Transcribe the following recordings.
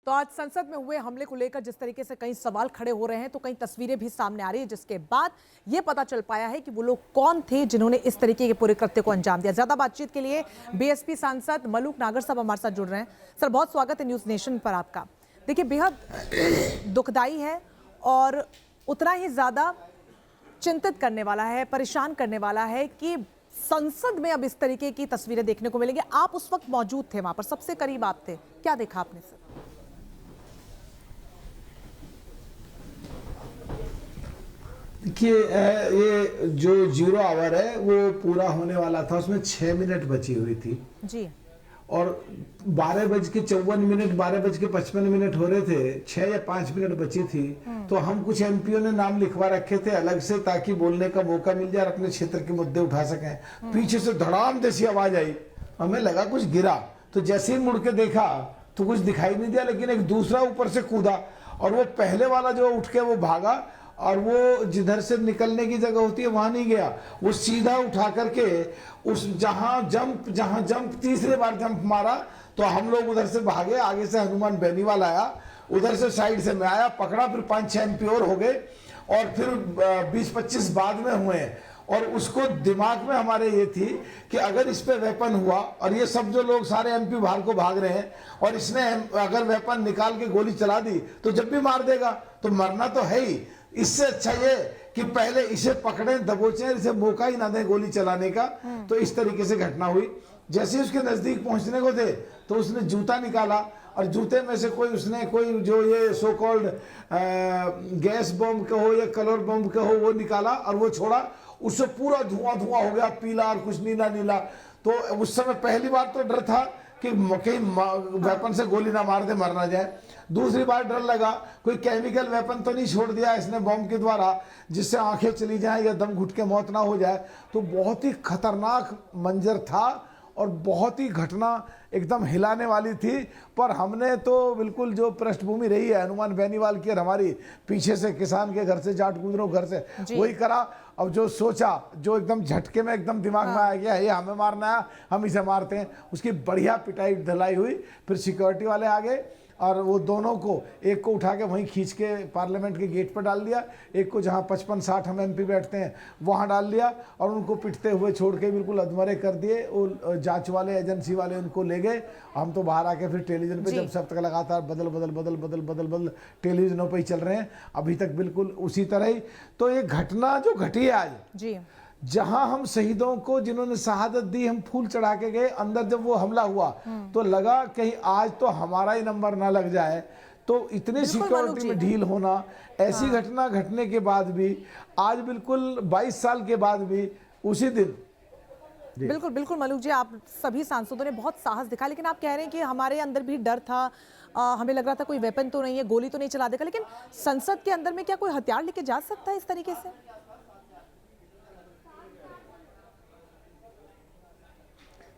तो आज संसद में हुए हमले को लेकर जिस तरीके से कई सवाल खड़े हो रहे हैं, तो कई तस्वीरें भी सामने आ रही है, जिसके बाद यह पता चल पाया है कि वो लोग कौन थे जिन्होंने इस तरीके के पूरे कृत्य को अंजाम दिया। ज्यादा बातचीत के लिए बीएसपी सांसद मलूक नागर साहब हमारे साथ जुड़ रहे हैं। सर, बहुत स्वागत है न्यूज नेशन पर आपका। देखिए, बेहद दुखदाई है और उतना ही ज्यादा चिंतित करने वाला है, परेशान करने वाला है कि संसद में अब इस तरीके की तस्वीरें देखने को मिलेंगी। आप उस वक्त मौजूद थे, वहां पर सबसे करीब आप थे, क्या देखा आपने सर? देखिए, ये जो 0 आवर है वो पूरा होने वाला था, उसमें 6 मिनट बची हुई थी जी। और 12:54 12:55 हो रहे थे, 6 या 5 मिनट बची थी। तो हम कुछ एमपीओ ने नाम लिखवा रखे थे अलग से, ताकि बोलने का मौका मिल जाए और अपने क्षेत्र के मुद्दे उठा सकें। पीछे से धड़ाम जैसी आवाज आई, हमें लगा कुछ गिरा, तो जैसे ही मुड़ के देखा तो कुछ दिखाई नहीं दिया, लेकिन एक दूसरा ऊपर से कूदा और वो पहले वाला जो उठ के वो भागा और वो जिधर से निकलने की जगह होती है वहां नहीं गया, वो सीधा उठा करके उस जहां जंप तीसरे बार जंप मारा तो हम लोग उधर से भागे। आगे से हनुमान बेनीवाल आया, उधर से साइड से मैं आया, पकड़ा, फिर 5-6 एमपी और हो गए और फिर 20-25 बाद में हुए। और उसको दिमाग में हमारे ये थी कि अगर इस पे वेपन हुआ और ये सब जो लोग सारे एमपी बाहर को भाग रहे हैं और इसने अगर वेपन निकाल के गोली चला दी तो जब भी मार देगा तो मरना तो है ही। इससे अच्छा ये कि पहले इसे पकड़े, दबोचे, इसे मौका ही ना दें गोली चलाने का। तो इस तरीके से घटना हुई। जैसे ही उसके नजदीक पहुंचने को थे तो उसने जूता निकाला और जूते में से कोई जो ये सो कॉल्ड गैस बम का हो या कलर बम का हो वो निकाला और वो छोड़ा। उससे पूरा धुआं हो गया, पीला और कुछ नीला नीला। तो उस समय पहली बार तो डर था कि कहीं वेपन से गोली ना मार दे, मर ना जाए। दूसरी बार डर लगा कोई केमिकल वेपन तो नहीं छोड़ दिया इसने बम के द्वारा जिससे आंखें चली जाएं या दम घुट के मौत ना हो जाए। तो बहुत ही खतरनाक मंजर था और बहुत ही घटना एकदम हिलाने वाली थी। पर हमने तो बिल्कुल जो पृष्ठभूमि रही है हनुमान बेनीवाल की और हमारी, पीछे से किसान के घर से जाट गुजरो घर से, वही करा। अब जो सोचा, जो एकदम झटके में एकदम दिमाग में आ गया ये हमें मारना है, हम इसे मारते हैं, उसकी बढ़िया पिटाई ढलाई हुई। फिर सिक्योरिटी वाले आ गए और वो दोनों को, एक को उठा के वहीं खींच के पार्लियामेंट के गेट पर डाल दिया, एक को जहां 55-60 हम एमपी बैठते हैं वहां डाल दिया और उनको पिटते हुए छोड़ के बिल्कुल अधमरे कर दिए। वो जांच वाले, एजेंसी वाले उनको ले गए। हम तो बाहर आके फिर टेलीविजन पे जब सब तक लगातार बदल टेलीविजनों पर ही चल रहे हैं अभी तक बिल्कुल उसी तरह ही। तो ये घटना जो घटी है आज जी, जहां हम शहीदों को जिन्होंने शहादत दी, हम फूल चढ़ा के गए, अंदर जब वो हमला हुआ तो लगा कहीं आज तो हमारा ही नंबर ना लग जाए। तो इतनी सिक्योरिटी में ढील होना, ऐसी घटना घटने के बाद भी आज बिल्कुल 22 साल के बाद भी उसी दिन। बिल्कुल बिल्कुल मलूक जी, आप सभी सांसदों ने बहुत साहस दिखा, लेकिन आप कह रहे हैं कि हमारे अंदर भी डर था, हमें लग रहा था कोई वेपन तो नहीं है, गोली तो नहीं चला देगा, लेकिन संसद के अंदर में क्या कोई हथियार लेके जा सकता है इस तरीके से?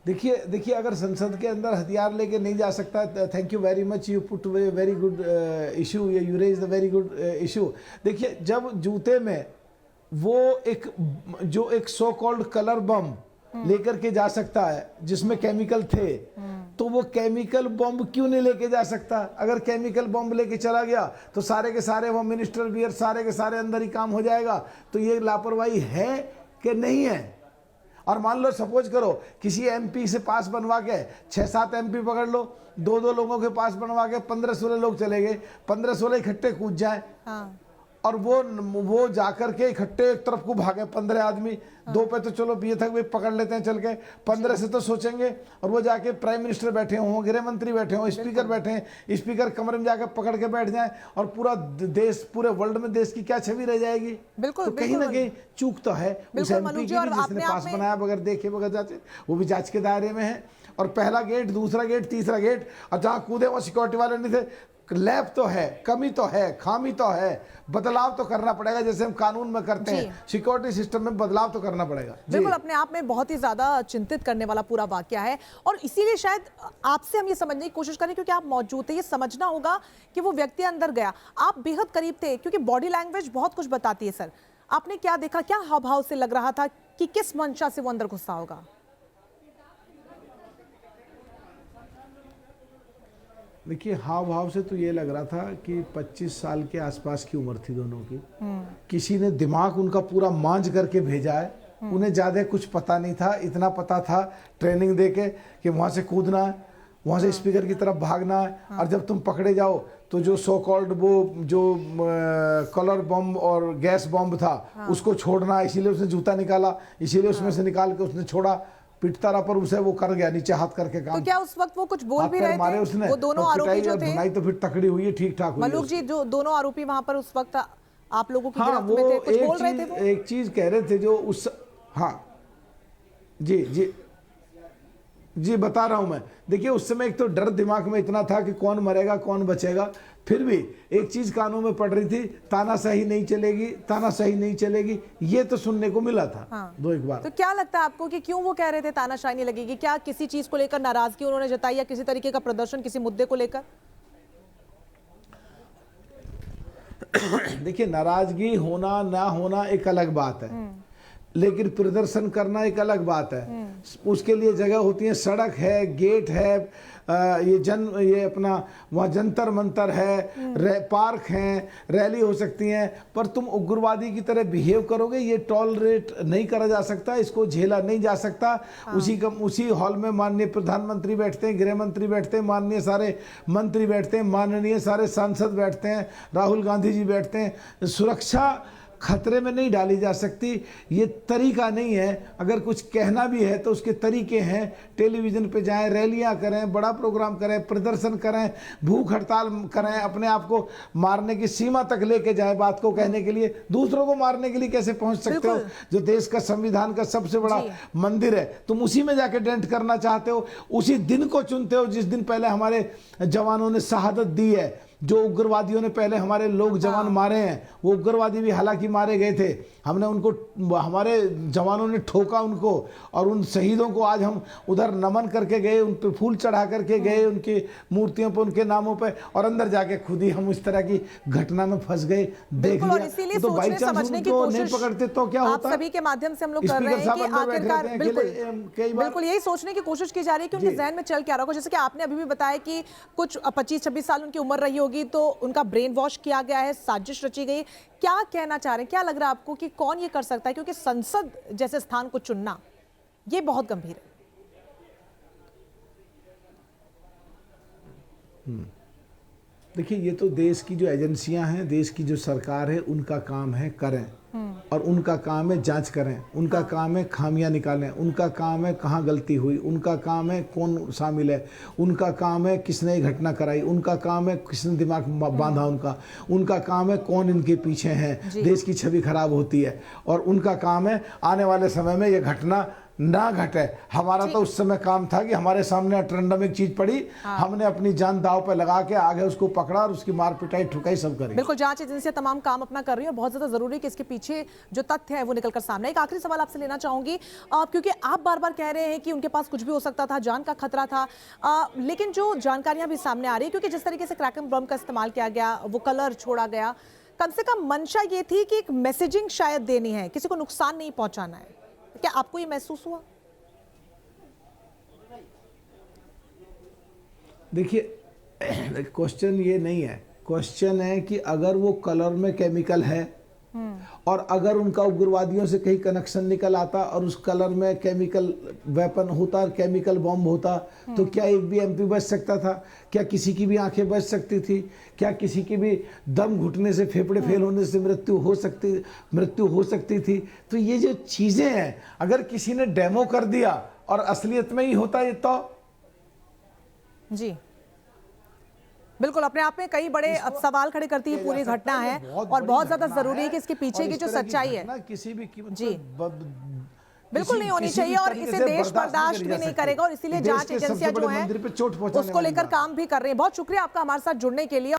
देखिए अगर संसद के अंदर हथियार लेके नहीं जा सकता, thank you very much, you put very good issue, you raise the very good issue. देखिए, जब जूते में वो एक सो कॉल्ड कलर बम लेकर के जा सकता है जिसमें केमिकल थे, तो वो केमिकल बम क्यों नहीं लेके जा सकता? अगर केमिकल बम लेके चला गया तो सारे के सारे वो मिनिस्टर बियर सारे के सारे अंदर ही काम हो जाएगा। तो ये लापरवाही है कि नहीं है? और मान लो सपोज करो किसी एमपी से पास बनवा के 6-7 एमपी पकड़ लो, 2-2 लोगों के पास बनवा के 15-16 लोग चले गए, 15-16 इकट्ठे कूद जाए। हाँ। और वो जाकर के इकट्ठे एक तरफ को भागे 15 आदमी। हाँ। 2 पे तो चलो ये था वे पकड़ लेते हैं चल के, 15 से तो सोचेंगे। और वो जाके प्राइम मिनिस्टर बैठे हों, गृह मंत्री बैठे हों, स्पीकर बैठे हैं, स्पीकर कमरे में जाकर पकड़ के बैठ जाए और पूरा देश, पूरे वर्ल्ड में देश की क्या छवि रह जाएगी? बिल्कुल, तो कहीं ना कहीं चूक तो है उस एमपी की जिसने पास बनाया बगैर देखे बगैर जांचे, वो भी जांच के दायरे में है। और पहला गेट, दूसरा गेट, तीसरा गेट, और जहां कूदे वहां सिक्योरिटी वाले नहीं थे। लैप तो है, कमी तो है, खामी तो है, बदलाव तो करना पड़ेगा। जैसे हम कानून में करते हैं, सिक्योरिटी सिस्टम में बदलाव तो करना पड़ेगा। बिल्कुल, अपने आप में बहुत ही ज्यादा चिंतित करने वाला पूरा वाकया है और इसीलिए शायद आपसे हम ये समझने की कोशिश करें, क्योंकि आप मौजूद थे, ये समझना होगा कि वो व्यक्ति अंदर गया, आप बेहद करीब थे, क्योंकि बॉडी लैंग्वेज बहुत कुछ बताती है। सर, आपने क्या देखा, क्या हाव भाव से लग रहा था कि किस मंशा से वो अंदर घुसा होगा? देखिए हाव भाव से तो ये लग रहा था कि 25 साल के आसपास की उम्र थी दोनों की। किसी ने दिमाग उनका पूरा मांझ करके भेजा है। उन्हें ज़्यादा कुछ पता नहीं था, इतना पता था ट्रेनिंग दे के कि वहाँ से कूदना है, वहाँ से स्पीकर की तरफ भागना है, और जब तुम पकड़े जाओ तो जो सो कॉल्ड वो जो कलर बम और गैस बम था उसको छोड़ना, इसीलिए उसने जूता निकाला, इसीलिए उसमें से निकाल के उसने छोड़ा, पिटता रहा, पर उसे वो कर गया नीचे हाथ करके काम। तो क्या उस वक्त वो कुछ बोल भी रहे थे? उसने वो दोनों आरोपी जो थे, धुनाई तो फिर तकड़ी हुई है, ठीक ठाक हुई है। मलूक जी, जो दोनों आरोपी वहां पर उस वक्त आप लोगों की हाँ, गिरफ्त में थे, कुछ बोल रहे थे वो? एक चीज कह रहे थे जो उस, हाँ जी जी जी बता रहा हूं मैं। देखिए उस समय एक तो डर दिमाग में इतना था कि कौन मरेगा कौन बचेगा, फिर भी एक चीज कानों में पड़ रही थी, तानाशाही नहीं चलेगी, तानाशाही नहीं चलेगी, ये तो सुनने को मिला था। हाँ। दो एक बार। तो क्या लगता है आपको कि क्यों वो कह रहे थे तानाशाही नहीं लगेगी? क्या किसी चीज को लेकर नाराजगी उन्होंने जताई या किसी तरीके का प्रदर्शन किसी मुद्दे को लेकर? देखिए नाराजगी होना ना होना एक अलग बात है, लेकिन प्रदर्शन करना एक अलग बात है। उसके लिए जगह होती है, सड़क है, गेट है, ये अपना वहाँ जंतर मंतर है, पार्क हैं, रैली हो सकती हैं, पर तुम उग्रवादी की तरह बिहेव करोगे, ये टॉलरेट नहीं करा जा सकता, इसको झेला नहीं जा सकता। उसी हॉल में माननीय प्रधानमंत्री बैठते हैं, गृह मंत्री बैठते हैं, माननीय सारे मंत्री बैठते हैं, माननीय सारे सांसद बैठते हैं, राहुल गांधी जी बैठते हैं। सुरक्षा खतरे में नहीं डाली जा सकती, ये तरीका नहीं है। अगर कुछ कहना भी है तो उसके तरीके हैं, टेलीविज़न पे जाएं, रैलियां करें, बड़ा प्रोग्राम करें, प्रदर्शन करें, भूख हड़ताल करें, अपने आप को मारने की सीमा तक लेके जाएं बात को कहने के लिए। दूसरों को मारने के लिए कैसे पहुंच सकते हो? जो देश का संविधान का सबसे बड़ा मंदिर है, तुम उसी में जाके डेंट करना चाहते हो, उसी दिन को चुनते हो जिस दिन पहले हमारे जवानों ने शहादत दी है। जो उग्रवादियों ने पहले हमारे लोग जवान मारे हैं, वो उग्रवादी भी हालांकि मारे गए थे, हमने उनको, हमारे जवानों ने ठोका उनको, और उन शहीदों को आज हम उधर नमन करके गए, उन पे फूल चढ़ा करके गए, उनकी मूर्तियों पर, उनके नामों पे, और अंदर जाके खुद ही हम इस तरह की घटना में फंस गए, देख लिया। इसीलिए तो बाई चांस समझने की उनको कोशिश नहीं पकड़ते तो क्या होता? आप सभी के माध्यम से हम लोग कर रहे हैं कि आखिरकार बिल्कुल यही सोचने की कोशिश की जा रही है कि उनके जहन में चल क्या रहा होगा। जैसे कि आपने अभी भी बताया कि कुछ 25-26 साल उनकी उम्र रही होगी, तो उनका ब्रेन वॉश किया गया है, साजिश रची गई। क्या कहना चाह रहे हैं, क्या लग रहा है आपको कि कौन ये कर सकता है? क्योंकि संसद जैसे स्थान को चुनना ये बहुत गंभीर है। देखिए ये तो देश की जो एजेंसियां हैं, देश की जो सरकार है, उनका काम है करें, और उनका काम है जांच करें, उनका काम है खामियां निकालें, उनका काम है कहाँ गलती हुई, उनका काम है कौन शामिल है, उनका काम है किसने ये घटना कराई, उनका काम है किसने दिमाग बांधा, उनका काम है कौन इनके पीछे हैं, देश की छवि खराब होती है, और उनका काम है आने वाले समय में ये घटना ना घटे। हमारा तो उस समय काम था कि हमारे सामने अटरंडम एक चीज पड़ी, हमने अपनी जान दाव पे लगा के आगे उसको पकड़ा और उसकी मार पिटाई ठुकाई सब करी। बिल्कुल, जांच एजेंसियां तमाम काम अपना कर रही है और बहुत ज्यादा जरूरी है कि इसके पीछे जो तथ्य है वो निकलकर सामने। एक आखिरी सवाल आपसे लेना चाहूंगी, क्योंकि आप बार बार कह रहे हैं कि उनके पास कुछ भी हो सकता था, जान का खतरा था, लेकिन जो जानकारियां भी सामने आ रही है, क्योंकि जिस तरीके से क्रैकम बम का इस्तेमाल किया गया, वो कलर छोड़ा गया, कम से कम मंशा ये थी कि एक मैसेजिंग शायद देनी है, किसी को नुकसान नहीं पहुंचाना है। क्या आपको ये महसूस हुआ? देखिए क्वेश्चन ये नहीं है, क्वेश्चन है कि अगर वो कलर में केमिकल है और अगर उनका उग्रवादियों से कहीं कनेक्शन निकल आता और उस कलर में केमिकल वेपन होता, केमिकल बॉम्ब होता, तो क्या एक भी एमपी बच सकता था? क्या किसी की भी आंखें बच सकती थी? क्या किसी की भी दम घुटने से, फेफड़े फेल होने से मृत्यु हो सकती थी? तो ये जो चीजें हैं, अगर किसी ने डेमो कर दिया और असलियत में ही होता ये तो जी बिल्कुल, अपने आप में कई बड़े सवाल खड़े करती है पूरी घटना है, और बहुत ज्यादा जरूरी है कि इसकी पीछे की जो सच्चाई है किसी भी कीमत जी बिल्कुल नहीं होनी चाहिए, और इसे देश बर्दाश्त भी नहीं करेगा, और इसीलिए जांच एजेंसियां जो हैं उसको लेकर काम भी कर रही हैं। बहुत शुक्रिया आपका हमारे साथ जुड़ने के लिए।